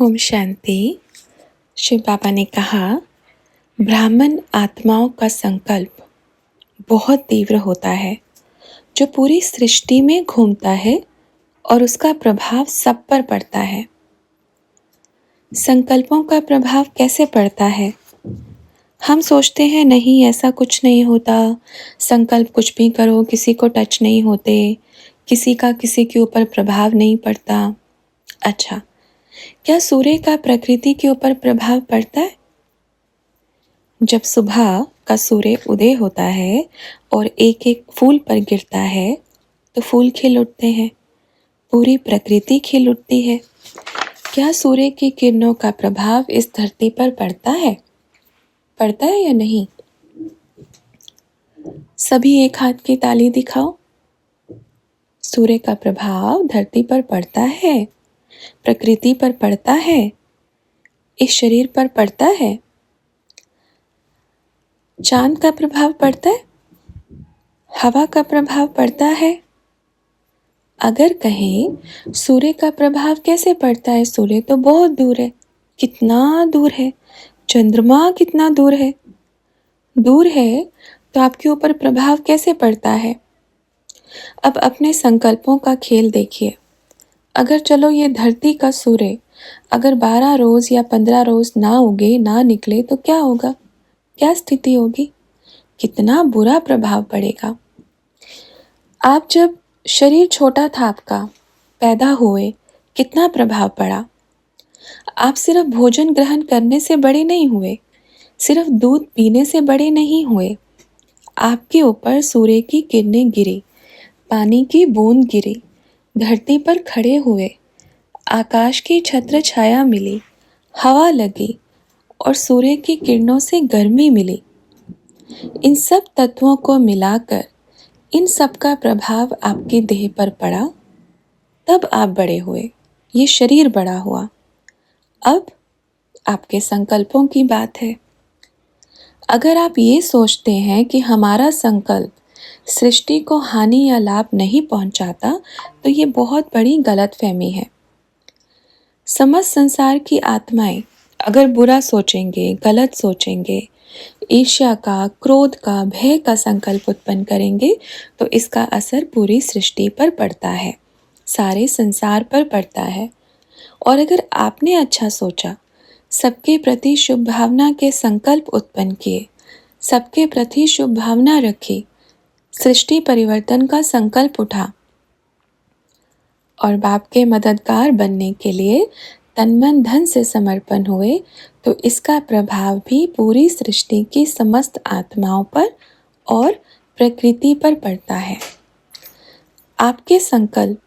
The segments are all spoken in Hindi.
ओम शांति। शिव बाबा ने कहा, ब्राह्मण आत्माओं का संकल्प बहुत तीव्र होता है जो पूरी सृष्टि में घूमता है और उसका प्रभाव सब पर पड़ता है। संकल्पों का प्रभाव कैसे पड़ता है? हम सोचते हैं नहीं, ऐसा कुछ नहीं होता, संकल्प कुछ भी करो किसी को टच नहीं होते, किसी का किसी के ऊपर प्रभाव नहीं पड़ता। अच्छा, क्या सूर्य का प्रकृति के ऊपर प्रभाव पड़ता है? जब सुबह का सूर्य उदय होता है और एक एक फूल पर गिरता है तो फूल खिल उठते हैं, पूरी प्रकृति खिल उठती है। क्या सूर्य की किरणों का प्रभाव इस धरती पर पड़ता है या नहीं? सभी एक हाथ की ताली दिखाओ। सूर्य का प्रभाव धरती पर पड़ता है, प्रकृति पर पड़ता है, इस शरीर पर पड़ता है। चांद का प्रभाव पड़ता है, हवा का प्रभाव पड़ता है। अगर कहें सूर्य का प्रभाव कैसे पड़ता है, सूर्य तो बहुत दूर है। कितना दूर है? चंद्रमा कितना दूर है? दूर है तो आपके ऊपर प्रभाव कैसे पड़ता है? अब अपने संकल्पों का खेल देखिए। अगर चलो ये धरती का सूर्य अगर 12 रोज या 15 रोज ना उगे, ना निकले तो क्या होगा? क्या स्थिति होगी? कितना बुरा प्रभाव पड़ेगा। आप जब शरीर छोटा था आपका, पैदा हुए, कितना प्रभाव पड़ा। आप सिर्फ भोजन ग्रहण करने से बड़े नहीं हुए, सिर्फ दूध पीने से बड़े नहीं हुए। आपके ऊपर सूर्य की किरणें गिरी, पानी की बूंद गिरी, धरती पर खड़े हुए, आकाश की छत्र छाया मिली, हवा लगी और सूर्य की किरणों से गर्मी मिली। इन सब तत्वों को मिलाकर इन सब का प्रभाव आपके देह पर पड़ा, तब आप बड़े हुए, ये शरीर बड़ा हुआ। अब आपके संकल्पों की बात है। अगर आप ये सोचते हैं कि हमारा संकल्प सृष्टि को हानि या लाभ नहीं पहुंचाता, तो ये बहुत बड़ी गलतफहमी है। समस्त संसार की आत्माएं अगर बुरा सोचेंगे, गलत सोचेंगे, ईर्ष्या का, क्रोध का, भय का संकल्प उत्पन्न करेंगे तो इसका असर पूरी सृष्टि पर पड़ता है, सारे संसार पर पड़ता है। और अगर आपने अच्छा सोचा, सबके प्रति शुभ भावना के संकल्प उत्पन्न किए, सबके प्रति शुभ भावना रखी, सृष्टि परिवर्तन का संकल्प उठा और बाप के मददगार बनने के लिए तन मन धन से समर्पण हुए, तो इसका प्रभाव भी पूरी सृष्टि की समस्त आत्माओं पर और प्रकृति पर पड़ता है। आपके संकल्प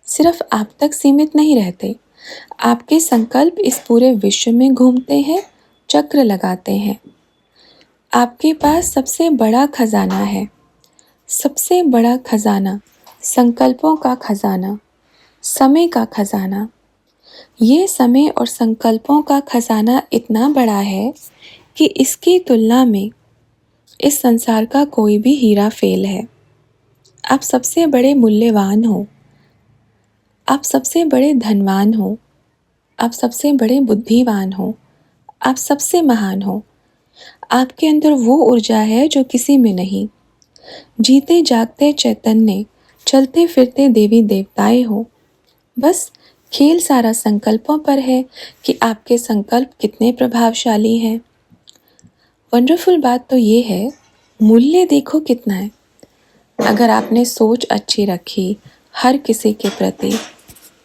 सिर्फ आप तक सीमित नहीं रहते, आपके संकल्प इस पूरे विश्व में घूमते हैं, चक्र लगाते हैं। आपके पास सबसे बड़ा खजाना है, सबसे बड़ा खजाना, संकल्पों का खजाना, समय का खजाना। ये समय और संकल्पों का खजाना इतना बड़ा है कि इसकी तुलना में इस संसार का कोई भी हीरा फेल है। आप सबसे बड़े मूल्यवान हो, आप सबसे बड़े धनवान हो, आप सबसे बड़े बुद्धिवान हो, आप सबसे महान हो। आपके अंदर वो ऊर्जा है जो किसी में नहीं। जीते जागते चैतन्य, चलते फिरते देवी देवताएं हो। बस खेल सारा संकल्पों पर है कि आपके संकल्प कितने प्रभावशाली हैं। वंडरफुल बात तो ये है, मूल्य देखो कितना है। अगर आपने सोच अच्छी रखी हर किसी के प्रति,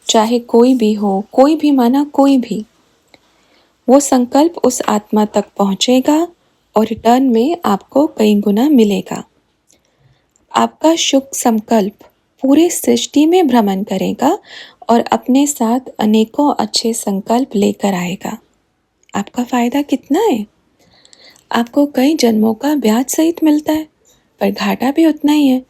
चाहे कोई भी हो, कोई भी माना कोई भी, वो संकल्प उस आत्मा तक पहुंचेगा और रिटर्न में आपको कई गुना मिलेगा। आपका शुभ संकल्प पूरे सृष्टि में भ्रमण करेगा और अपने साथ अनेकों अच्छे संकल्प लेकर आएगा। आपका फायदा कितना है? आपको कई जन्मों का ब्याज सहित मिलता है, पर घाटा भी उतना ही है।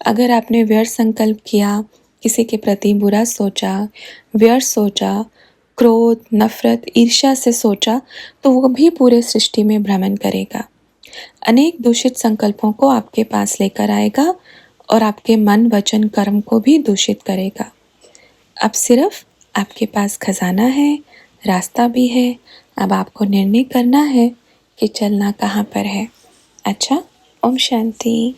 अगर आपने व्यर्थ संकल्प किया, किसी के प्रति बुरा सोचा, व्यर्थ सोचा, क्रोध, नफरत, ईर्ष्या से सोचा, तो वो भी पूरे सृष्टि में भ्रमण करेगा, अनेक दूषित संकल्पों को आपके पास लेकर आएगा और आपके मन, वचन, कर्म को भी दूषित करेगा। अब सिर्फ आपके पास खजाना है, रास्ता भी है, अब आपको निर्णय करना है कि चलना कहाँ पर है। अच्छा, ओम शांति।